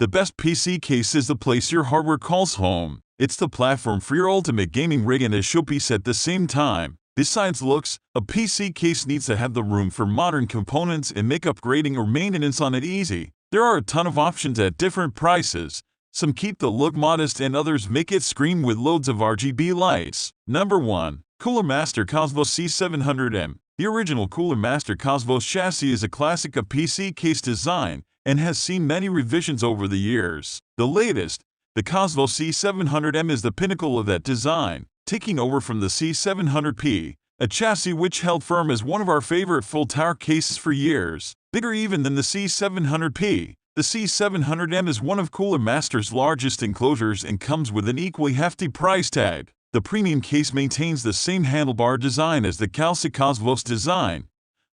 The best PC case is the place your hardware calls home. It's the platform for your ultimate gaming rig and a showpiece at the same time. Besides looks, a PC case needs to have the room for modern components and make upgrading or maintenance on it easy. There are a ton of options at different prices. Some keep the look modest and others make it scream with loads of RGB lights. Number 1. Cooler Master Cosmos C700M. The original Cooler Master Cosmos chassis is a classic of PC case design and has seen many revisions over the years. The latest, the Cosmos C700M, is the pinnacle of that design, taking over from the C700P, a chassis which held firm as one of our favorite full-tower cases for years. Bigger even than the C700P, the C700M is one of Cooler Master's largest enclosures and comes with an equally hefty price tag. The premium case maintains the same handlebar design as the classic Cosmos design,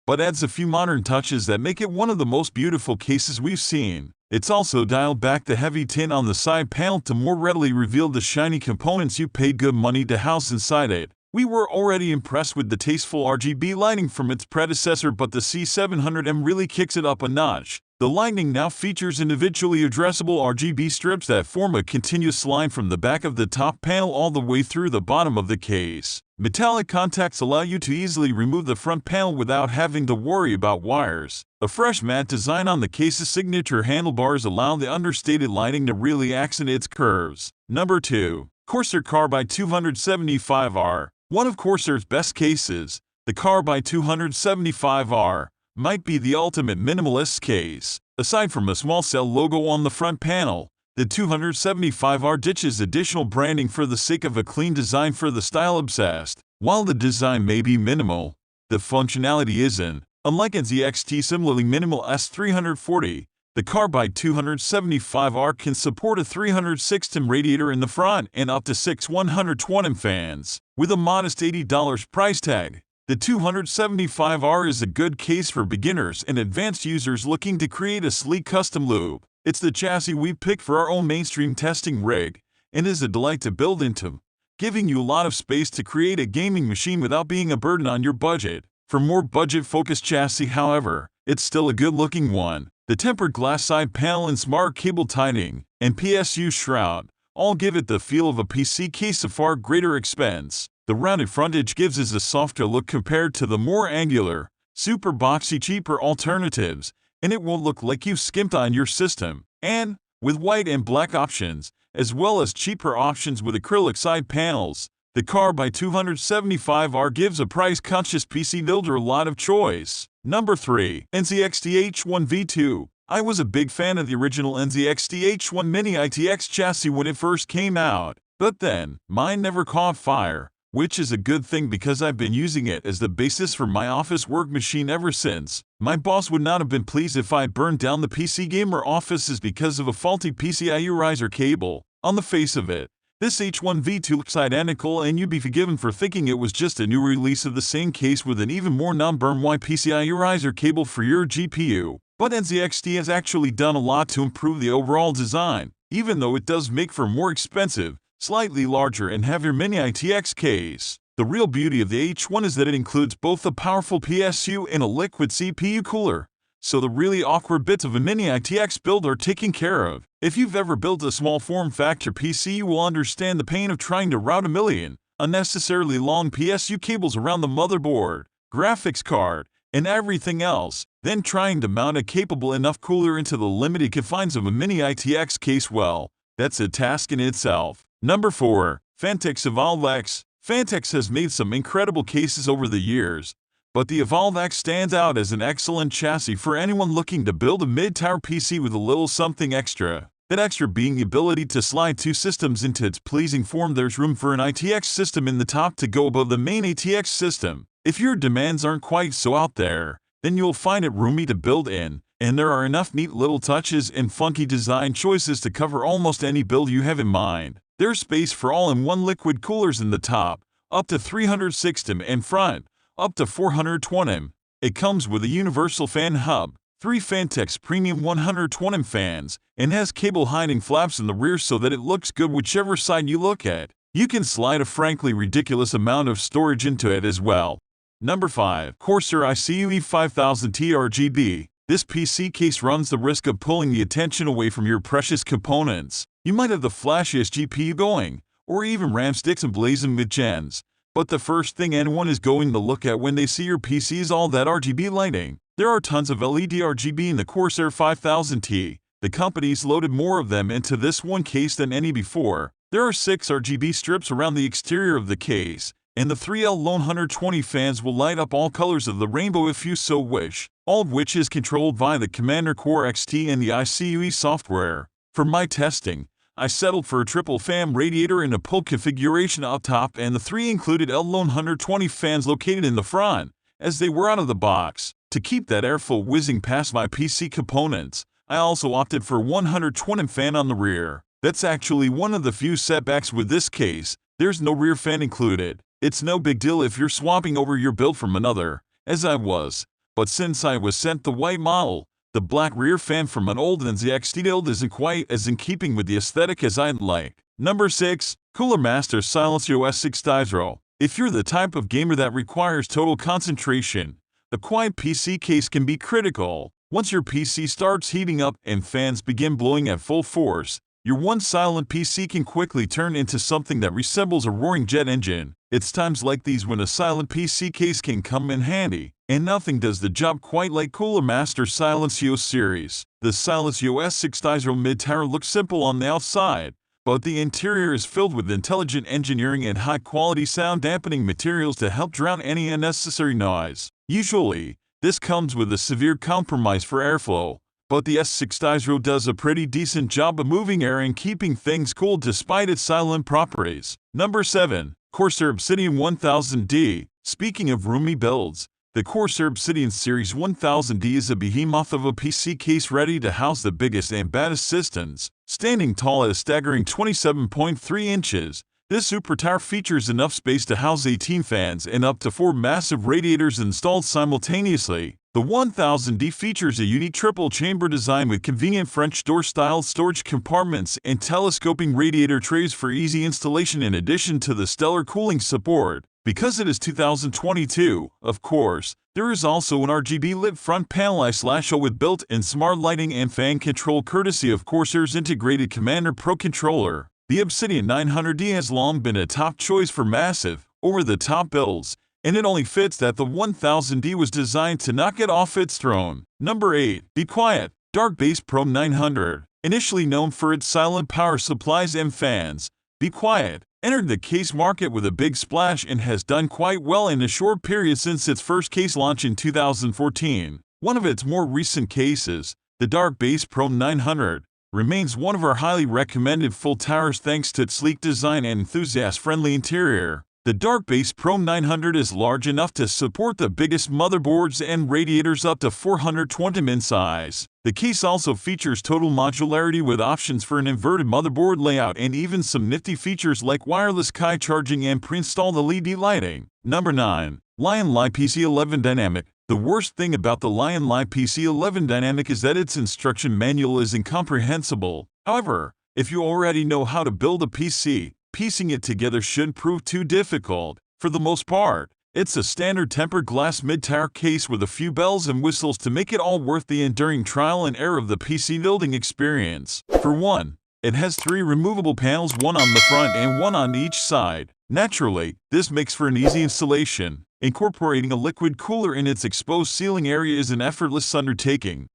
but adds a few modern touches that make it one of the most beautiful cases we've seen. It's also dialed back the heavy tin on the side panel to more readily reveal the shiny components you paid good money to house inside it. We were already impressed with the tasteful RGB lighting from its predecessor, but the C700M really kicks it up a notch. The lighting now features individually addressable RGB strips that form a continuous line from the back of the top panel all the way through the bottom of the case. Metallic contacts allow you to easily remove the front panel without having to worry about wires. A fresh matte design on the case's signature handlebars allow the understated lighting to really accent its curves. Number 2. Corsair Carbide 275R. One of Corsair's best cases, the Carbide 275R might be the ultimate minimalist case. Aside from a small cell logo on the front panel, the 275R ditches additional branding for the sake of a clean design for the style-obsessed. While the design may be minimal, the functionality isn't. Unlike NZXT similarly minimal S340, the Carbide 275R can support a 306mm radiator in the front and up to 6 120mm fans. With a modest $80 price tag, the 275R is a good case for beginners and advanced users looking to create a sleek custom loop. It's the chassis we picked for our own mainstream testing rig, and is a delight to build into, giving you a lot of space to create a gaming machine without being a burden on your budget. For more budget-focused chassis, however, it's still a good-looking one. The tempered glass side panel and smart cable tightening and PSU shroud all give it the feel of a PC case of far greater expense. The rounded frontage gives us a softer look compared to the more angular, super boxy cheaper alternatives, and it won't look like you've skimped on your system. And, with white and black options, as well as cheaper options with acrylic side panels, the Carbide 275R gives a price-conscious PC builder a lot of choice. Number 3. NZXT H1 V2. I was a big fan of the original NZXT H1 Mini ITX chassis when it first came out, but then, mine never caught fire, which is a good thing because I've been using it as the basis for my office work machine ever since. My boss would not have been pleased if I burned down the PC gamer offices because of a faulty PCIe riser cable. On the face of it, this H1 V2 looks identical, and you'd be forgiven for thinking it was just a new release of the same case with an even more non-burn white PCIe riser cable for your GPU. But NZXT has actually done a lot to improve the overall design, even though it does make for a more expensive, slightly larger and heavier Mini ITX case. The real beauty of the H1 is that it includes both a powerful PSU and a liquid CPU cooler, so the really awkward bits of a Mini ITX build are taken care of. If you've ever built a small form factor PC, you will understand the pain of trying to route a million unnecessarily long PSU cables around the motherboard, graphics card, and everything else, then trying to mount a capable enough cooler into the limited confines of a Mini ITX case. Well, that's a task in itself. Number 4. Phanteks Evolv X. Phanteks has made some incredible cases over the years, but the Evolv X stands out as an excellent chassis for anyone looking to build a mid-tower PC with a little something extra. That extra being the ability to slide two systems into its pleasing form. There's room for an ITX system in the top to go above the main ATX system. If your demands aren't quite so out there, then you'll find it roomy to build in, and there are enough neat little touches and funky design choices to cover almost any build you have in mind. There's space for all-in-one liquid coolers in the top, up to 360mm, and front, up to 420mm. It comes with a universal fan hub, 3 Phanteks premium 120mm fans, and has cable hiding flaps in the rear so that it looks good whichever side you look at. You can slide a frankly ridiculous amount of storage into it as well. Number 5. Corsair iCUE 5000 RGB. This PC case runs the risk of pulling the attention away from your precious components. You might have the flashiest GPU going, or even RAM sticks and blazing mid-gens, but the first thing anyone is going to look at when they see your PC is all that RGB lighting. There are tons of LED RGB in the Corsair 5000T. The company's loaded more of them into this one case than any before. There are 6 RGB strips around the exterior of the case, and the 3L120 fans will light up all colors of the rainbow if you so wish, all of which is controlled via the Commander Core XT and the iCUE software. For my testing, I settled for a triple fan radiator in a pull configuration up top and the 3 included L120 fans located in the front, as they were out of the box. To keep that airflow whizzing past my PC components, I also opted for a 120 fan on the rear. That's actually one of the few setbacks with this case. There's no rear fan included. It's no big deal if you're swapping over your build from another, as I was, but since I was sent the white model, the black rear fan from an old NZXT build isn't quite as in keeping with the aesthetic as I'd like. Number 6. Cooler Master Silencio S6 If you're the type of gamer that requires total concentration, a quiet PC case can be critical. Once your PC starts heating up and fans begin blowing at full force, your once silent PC can quickly turn into something that resembles a roaring jet engine. It's times like these when a silent PC case can come in handy, and nothing does the job quite like Cooler Master Silencio series. The Silencio S6 mid-tower looks simple on the outside, but the interior is filled with intelligent engineering and high-quality sound dampening materials to help drown any unnecessary noise. Usually, this comes with a severe compromise for airflow, but the S6 does a pretty decent job of moving air and keeping things cool despite its silent properties. Number 7. Corsair Obsidian 1000D. Speaking of roomy builds, the Corsair Obsidian Series 1000D is a behemoth of a PC case ready to house the biggest and baddest systems. Standing tall at a staggering 27.3 inches, this super tower features enough space to house 18 fans and up to 4 massive radiators installed simultaneously. The 1000D features a unique triple-chamber design with convenient French door-style storage compartments and telescoping radiator trays for easy installation in addition to the stellar cooling support. Because it is 2022, of course, there is also an RGB-lit front panel I/O with built-in smart lighting and fan control courtesy of Corsair's integrated Commander Pro controller. The Obsidian 900D has long been a top choice for massive, over-the-top builds, and it only fits that the 1000D was designed to not get off its throne. Number 8. Be Quiet Dark Base Pro 900. Initially known for its silent power supplies and fans, Be Quiet entered the case market with a big splash and has done quite well in a short period since its first case launch in 2014. One of its more recent cases, the Dark Base Pro 900, remains one of our highly recommended full towers thanks to its sleek design and enthusiast-friendly interior. The Dark Base Pro 900 is large enough to support the biggest motherboards and radiators up to 420 mm in size. The case also features total modularity with options for an inverted motherboard layout and even some nifty features like wireless iCUE charging and pre-installed LED lighting. Number 9. Lian-Li PC11 Dynamic. The worst thing about the Lian-Li PC11 Dynamic is that its instruction manual is incomprehensible. However, if you already know how to build a PC, piecing it together shouldn't prove too difficult. For the most part, it's a standard tempered glass mid-tower case with a few bells and whistles to make it all worth the enduring trial and error of the PC building experience. For one, it has 3 removable panels, one on the front and one on each side. Naturally, this makes for an easy installation. Incorporating a liquid cooler in its exposed ceiling area is an effortless undertaking.